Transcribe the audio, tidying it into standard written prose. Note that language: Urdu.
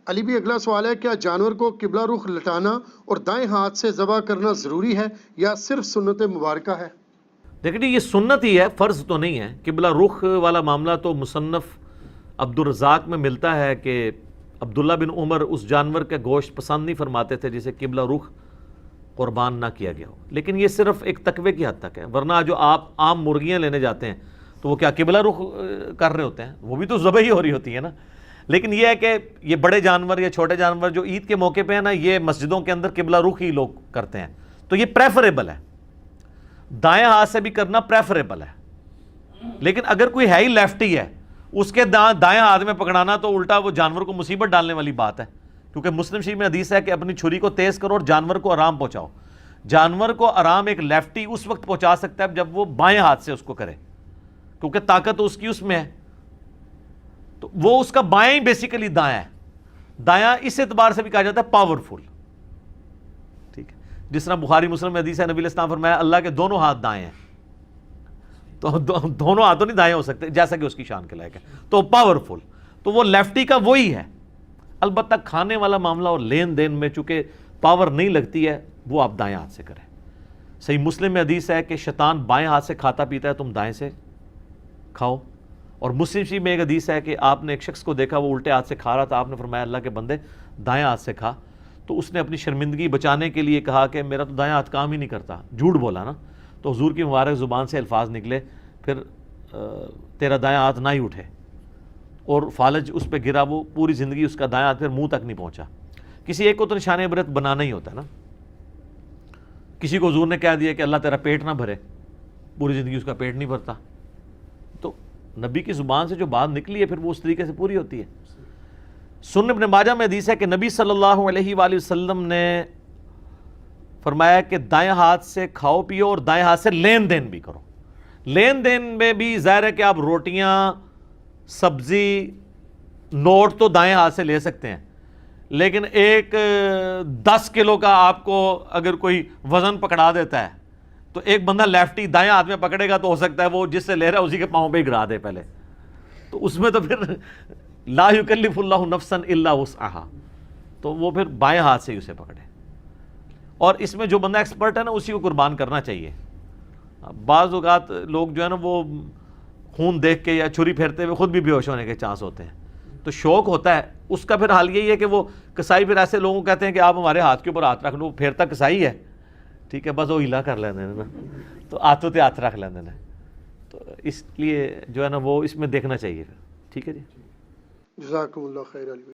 علی بھی اگلا سوال ہے، کیا جانور کو قبلہ رخ لٹانا اور دائیں ہاتھ سے ذبح کرنا ضروری ہے یا صرف سنت مبارکہ ہے؟ دیکھیں یہ سنت ہی ہے، فرض تو نہیں ہے۔ قبلہ رخ والا معاملہ تو مصنف عبدالرزاق میں ملتا ہے کہ عبداللہ بن عمر اس جانور کا گوشت پسند نہیں فرماتے تھے جسے قبلہ رخ قربان نہ کیا گیا ہو، لیکن یہ صرف ایک تقوی کی حد تک ہے، ورنہ جو آپ عام مرغیاں لینے جاتے ہیں تو وہ کیا قبلہ رخ کر رہے ہوتے ہیں؟ وہ بھی تو ذبح ہی ہو رہی ہوتی ہے نا۔ لیکن یہ ہے کہ یہ بڑے جانور یا چھوٹے جانور جو عید کے موقع پہ ہیں نا، یہ مسجدوں کے اندر قبلہ رخ ہی لوگ کرتے ہیں، تو یہ پریفریبل ہے، دائیں ہاتھ سے بھی کرنا پریفریبل ہے۔ لیکن اگر کوئی ہے ہی لیفٹی ہے، اس کے دائیں ہاتھ میں پکڑانا تو الٹا وہ جانور کو مصیبت ڈالنے والی بات ہے، کیونکہ مسلم شریف میں حدیث ہے کہ اپنی چھری کو تیز کرو اور جانور کو آرام پہنچاؤ۔ جانور کو آرام ایک لیفٹی اس وقت پہنچا سکتا ہے جب وہ بائیں ہاتھ سے اس کو کرے، کیونکہ طاقت اس کی اس میں ہے، تو وہ اس کا بائیں ہی بیسیکلی دایاں ہے۔ دایاں اس اعتبار سے بھی کہا جاتا ہے پاورفل، ٹھیک ہے، جس طرح بخاری مسلم میں حدیث ہے، نبی علیہ السلام فرمایا اللہ کے دونوں ہاتھ دائیں ہیں، تو دونوں ہاتھوں نہیں دائیں ہو سکتے جیسا کہ اس کی شان کے لائق ہے، تو پاورفل، تو وہ لیفٹی کا وہی ہے۔ البتہ کھانے والا معاملہ اور لین دین میں چونکہ پاور نہیں لگتی ہے، وہ آپ دائیں ہاتھ سے کریں۔ صحیح مسلم میں حدیث ہے کہ شیطان بائیں ہاتھ سے کھاتا پیتا ہے، تم دائیں سے کھاؤ۔ اور مسلم شریف میں ایک حدیث ہے کہ آپ نے ایک شخص کو دیکھا وہ الٹے ہاتھ سے کھا رہا تھا، آپ نے فرمایا اللہ کے بندے دائیں ہاتھ سے کھا، تو اس نے اپنی شرمندگی بچانے کے لیے کہا کہ میرا تو دائیں ہاتھ کام ہی نہیں کرتا، جھوٹ بولا نا، تو حضور کی مبارک زبان سے الفاظ نکلے پھر تیرا دائیں ہاتھ نہ ہی اٹھے، اور فالج اس پہ گرا، وہ پوری زندگی اس کا دائیں ہاتھ پھر منہ تک نہیں پہنچا۔ کسی ایک کو تو نشان عبرت بنانا ہی ہوتا ہے نا۔ کسی کو حضور نے کہہ دیا کہ اللہ تیرا پیٹ نہ بھرے، پوری زندگی اس کا پیٹ نہیں بھرتا، تو نبی کی زبان سے جو بات نکلی ہے پھر وہ اس طریقے سے پوری ہوتی ہے۔ سنن ابن ماجہ میں حدیث ہے کہ نبی صلی اللہ علیہ وآلہ وسلم نے فرمایا کہ دائیں ہاتھ سے کھاؤ پیو اور دائیں ہاتھ سے لین دین بھی کرو۔ لین دین میں بھی ظاہر ہے کہ آپ روٹیاں، سبزی، نوٹ تو دائیں ہاتھ سے لے سکتے ہیں، لیکن ایک 10 کلو کا آپ کو اگر کوئی وزن پکڑا دیتا ہے تو ایک بندہ لیفٹی دائیں ہاتھ میں پکڑے گا تو ہو سکتا ہے وہ جس سے لے رہا ہے اسی کے پاؤں پہ ہی گرا دے پہلے، تو اس میں تو پھر لا یکلف اللہ نفسا الا وسعہا، تو وہ پھر بائیں ہاتھ سے ہی اسے پکڑے۔ اور اس میں جو بندہ ایکسپرٹ ہے نا اسی کو قربان کرنا چاہیے۔ بعض اوقات لوگ جو ہے نا وہ خون دیکھ کے یا چھری پھیرتے ہوئے خود بھی بے ہوش ہونے کے چانس ہوتے ہیں، تو شوق ہوتا ہے اس کا، پھر حال یہی ہے کہ وہ کسائی پھر ایسے لوگوں کو کہتے ہیں کہ آپ ہمارے ہاتھ کے اوپر ہاتھ رکھ لو، پھیرتا کسائی ہے، ٹھیک ہے، بس وہ ہلا کر لینے نا، تو ہاتھوں تے ہاتھ رکھ لینے نا، تو اس لیے جو ہے نا وہ اس میں دیکھنا چاہیے پھر، ٹھیک ہے جی۔ جزاکم اللہ خیر علی۔